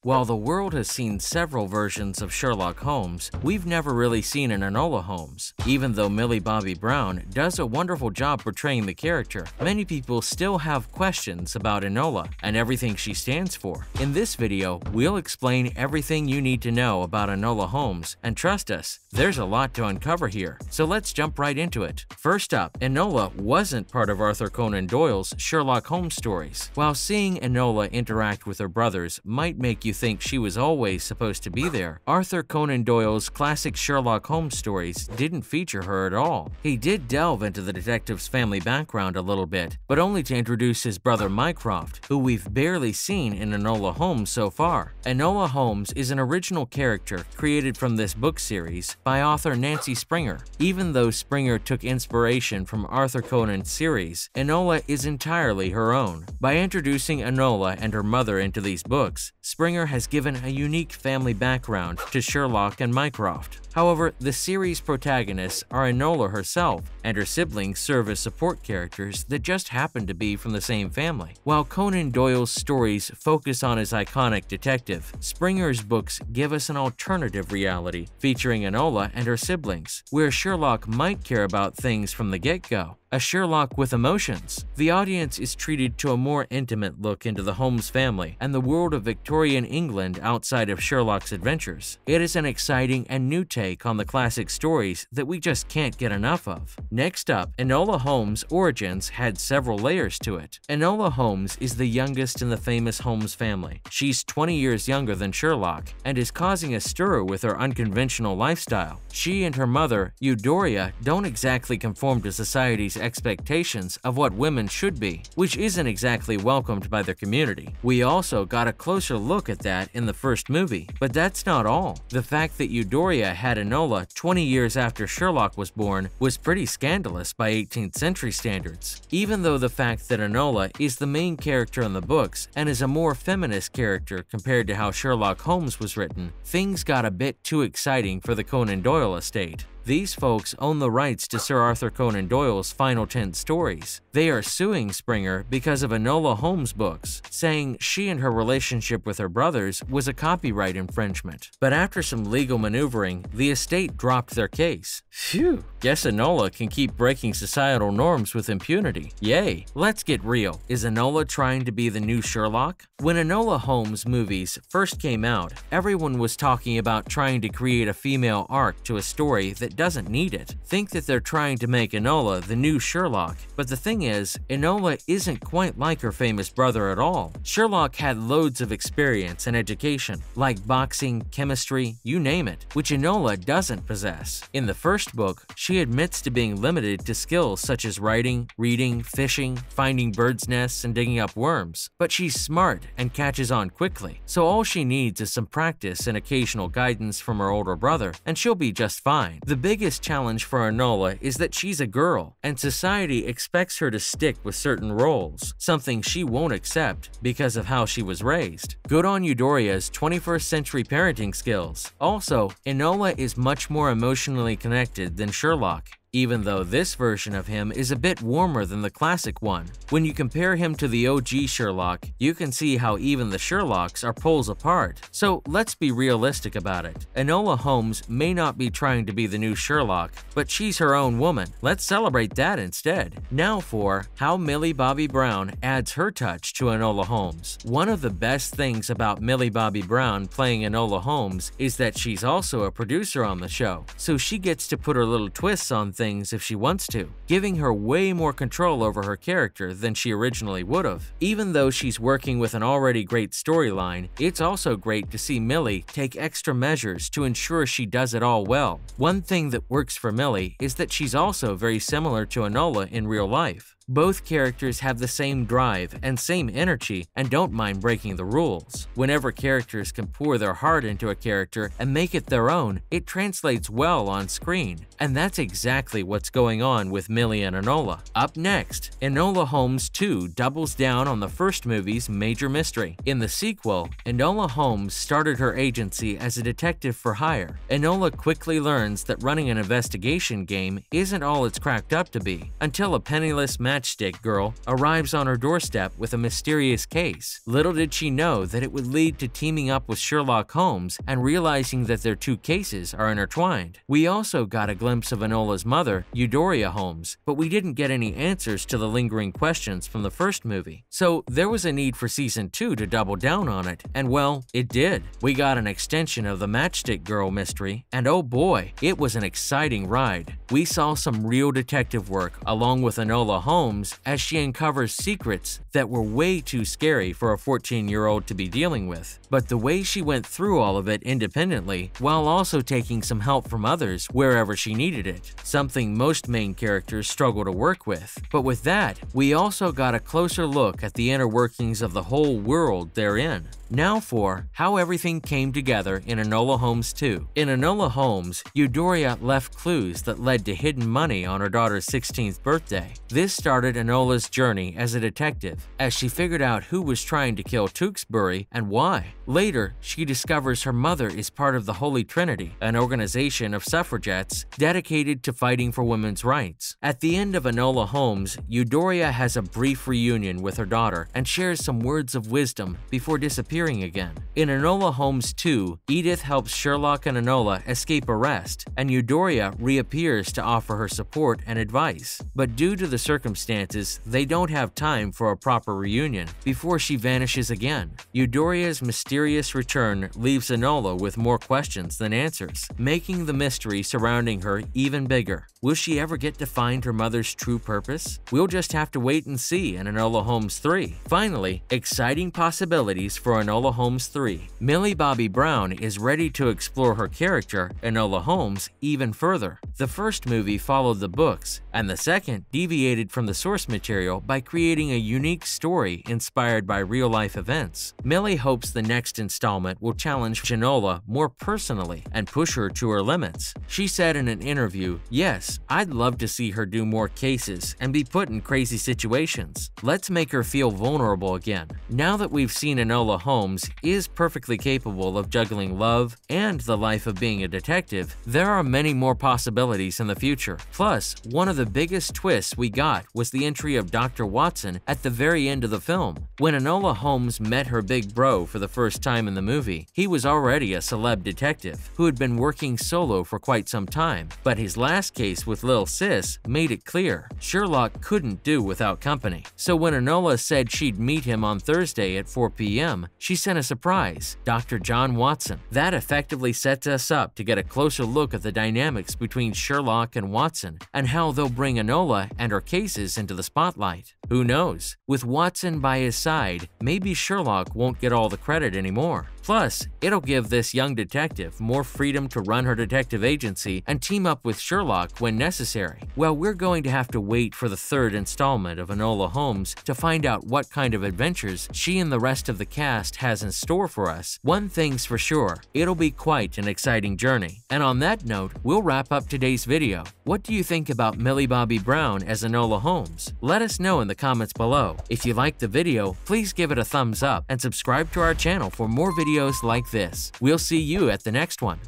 While the world has seen several versions of Sherlock Holmes, we've never really seen an Enola Holmes. Even though Millie Bobby Brown does a wonderful job portraying the character, many people still have questions about Enola and everything she stands for. In this video, we'll explain everything you need to know about Enola Holmes, and trust us, there's a lot to uncover here, so let's jump right into it. First up, Enola wasn't part of Arthur Conan Doyle's Sherlock Holmes stories. While seeing Enola interact with her brothers might make you think she was always supposed to be there, Arthur Conan Doyle's classic Sherlock Holmes stories didn't feature her at all. He did delve into the detective's family background a little bit, but only to introduce his brother Mycroft, who we've barely seen in Enola Holmes so far. Enola Holmes is an original character created from this book series by author Nancy Springer. Even though Springer took inspiration from Arthur Conan's series, Enola is entirely her own. By introducing Enola and her mother into these books, Springer has given a unique family background to Sherlock and Mycroft. However, the series' protagonists are Enola herself, and her siblings serve as support characters that just happen to be from the same family. While Conan Doyle's stories focus on his iconic detective, Springer's books give us an alternative reality featuring Enola and her siblings, where Sherlock might care about things from the get-go. A Sherlock with emotions. The audience is treated to a more intimate look into the Holmes family and the world of Victorian England outside of Sherlock's adventures. It is an exciting and new take on the classic stories that we just can't get enough of. Next up, Enola Holmes' origins had several layers to it. Enola Holmes is the youngest in the famous Holmes family. She's 20 years younger than Sherlock and is causing a stir with her unconventional lifestyle. She and her mother, Eudora, don't exactly conform to society's expectations of what women should be, which isn't exactly welcomed by their community. We also got a closer look at that in the first movie, but that's not all. The fact that Eudora had Enola 20 years after Sherlock was born was pretty scandalous by 18th century standards. Even though the fact that Enola is the main character in the books and is a more feminist character compared to how Sherlock Holmes was written, things got a bit too exciting for the Conan Doyle estate. These folks own the rights to Sir Arthur Conan Doyle's final 10 stories. They are suing Springer because of Enola Holmes' books, saying she and her relationship with her brothers was a copyright infringement. But after some legal maneuvering, the estate dropped their case. Phew, guess Enola can keep breaking societal norms with impunity. Yay! Let's get real. Is Enola trying to be the new Sherlock? When Enola Holmes movies first came out, everyone was talking about trying to create a female arc to a story that doesn't need it. Think that they're trying to make Enola the new Sherlock, but the thing is, Enola isn't quite like her famous brother at all. Sherlock had loads of experience and education, like boxing, chemistry, you name it, which Enola doesn't possess. In the first book, she admits to being limited to skills such as writing, reading, fishing, finding birds' nests, and digging up worms, but she's smart and catches on quickly, so all she needs is some practice and occasional guidance from her older brother, and she'll be just fine. The biggest challenge for Enola is that she's a girl, and society expects her to stick with certain roles, something she won't accept because of how she was raised. Good on Eudora's 21st century parenting skills. Also, Enola is much more emotionally connected than Sherlock, even though this version of him is a bit warmer than the classic one. When you compare him to the OG Sherlock, you can see how even the Sherlocks are poles apart. So let's be realistic about it. Enola Holmes may not be trying to be the new Sherlock, but she's her own woman. Let's celebrate that instead. Now for how Millie Bobby Brown adds her touch to Enola Holmes. One of the best things about Millie Bobby Brown playing Enola Holmes is that she's also a producer on the show, so she gets to put her little twists on things if she wants to, giving her way more control over her character than she originally would have. Even though she's working with an already great storyline, it's also great to see Millie take extra measures to ensure she does it all well. One thing that works for Millie is that she's also very similar to Enola in real life. Both characters have the same drive and same energy and don't mind breaking the rules. Whenever characters can pour their heart into a character and make it their own, it translates well on screen. And that's exactly what's going on with Millie and Enola. Up next, Enola Holmes 2 doubles down on the first movie's major mystery. In the sequel, Enola Holmes started her agency as a detective for hire. Enola quickly learns that running an investigation game isn't all it's cracked up to be, until a penniless matchstick girl, arrives on her doorstep with a mysterious case. Little did she know that it would lead to teaming up with Sherlock Holmes and realizing that their two cases are intertwined. We also got a glimpse of Enola's mother, Eudora Holmes, but we didn't get any answers to the lingering questions from the first movie. So there was a need for season 2 to double down on it, and well, it did. We got an extension of the matchstick girl mystery, and oh boy, it was an exciting ride. We saw some real detective work along with Enola Holmes as she uncovers secrets that were way too scary for a 14-year-old to be dealing with. But the way she went through all of it independently, while also taking some help from others wherever she needed it, something most main characters struggle to work with. But with that, we also got a closer look at the inner workings of the whole world they're in. Now for how everything came together in Enola Holmes 2. In Enola Holmes, Eudora left clues that led to hidden money on her daughter's 16th birthday. This started Enola's journey as a detective, as she figured out who was trying to kill Tewkesbury and why. Later, she discovers her mother is part of the Holy Trinity, an organization of suffragettes dedicated to fighting for women's rights. At the end of Enola Holmes, Eudora has a brief reunion with her daughter and shares some words of wisdom before disappearing again. In Enola Holmes 2, Edith helps Sherlock and Enola escape arrest, and Eudora reappears to offer her support and advice. But due to the circumstances, they don't have time for a proper reunion before she vanishes again. Eudora's mysterious return leaves Enola with more questions than answers, making the mystery surrounding her even bigger. Will she ever get to find her mother's true purpose? We'll just have to wait and see in Enola Holmes 3. Finally, exciting possibilities for Enola Holmes 3. Millie Bobby Brown is ready to explore her character, Enola Holmes, even further. The first movie followed the books, and the second deviated from the source material by creating a unique story inspired by real-life events. Millie hopes the next installment will challenge Enola more personally and push her to her limits. She said in an interview, "Yes, I'd love to see her do more cases and be put in crazy situations. Let's make her feel vulnerable again." Now that we've seen Enola Holmes is perfectly capable of juggling love and the life of being a detective, there are many more possibilities in the future. Plus, one of the biggest twists we got was the entry of Dr. Watson at the very end of the film. When Enola Holmes met her big bro for the first time in the movie, he was already a celeb detective who had been working solo for quite some time, but his last case with Lil Sis made it clear Sherlock couldn't do without company. So when Enola said she'd meet him on Thursday at 4 p.m., she sent a surprise, Dr. John Watson. That effectively sets us up to get a closer look at the dynamics between Sherlock and Watson and how they'll bring Enola and her cases into the spotlight. Who knows? With Watson by his side, maybe Sherlock won't get all the credit anymore. Plus, it'll give this young detective more freedom to run her detective agency and team up with Sherlock when necessary. Well, we're going to have to wait for the third installment of Enola Holmes to find out what kind of adventures she and the rest of the cast has in store for us. One thing's for sure, it'll be quite an exciting journey. And on that note, we'll wrap up today's video. What do you think about Millie Bobby Brown as Enola Holmes? Let us know in the comments below. If you liked the video, please give it a thumbs up and subscribe to our channel for more videos like this. We'll see you at the next one.